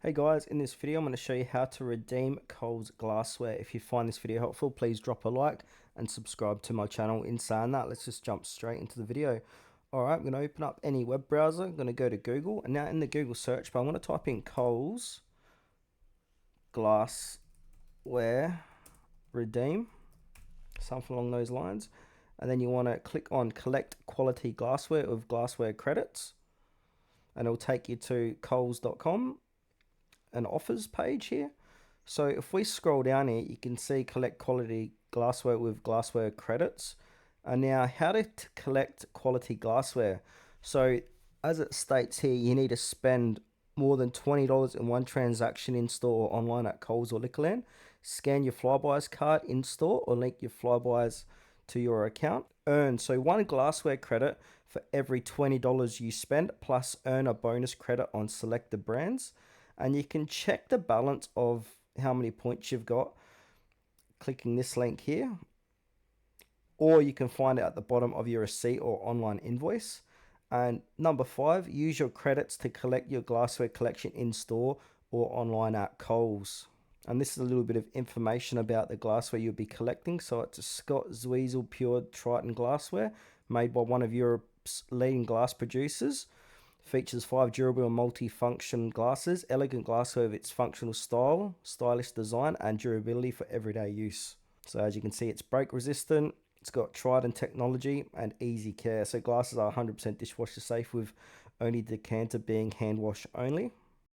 Hey guys, in this video I'm going to show you how to redeem Coles glassware. If you find this video helpful, please drop a like and subscribe to my channel. In saying that, let's just jump straight into the video. Alright, I'm going to open up any web browser. I'm going to go to Google, and now in the Google search bar I'm going to type in Coles glassware redeem, something along those lines, and then you want to click on collect quality glassware with glassware credits, and it'll take you to coles.com, an offers page here. So if we scroll down here, you can see collect quality glassware with glassware credits. And now how to collect quality glassware. So as it states here, you need to spend more than $20 in one transaction in store or online at Coles or Liquorland. Scan your Flybuys card in store or link your Flybuys to your account. Earn, so one glassware credit for every $20 you spend, plus earn a bonus credit on selected brands. And you can check the balance of how many points you've got clicking this link here, or you can find it at the bottom of your receipt or online invoice. And number 5, use your credits to collect your glassware collection in store or online at Coles. And this is a little bit of information about the glassware you'll be collecting. So it's a Scott Zwiesel Pure Triton glassware made by one of Europe's leading glass producers. Features 5 durable and multi-function glasses, elegant glassware with its functional style, stylish design, and durability for everyday use. So as you can see, it's break resistant, it's got Triton technology, and easy care. So glasses are 100% dishwasher safe, with only decanter being hand wash only.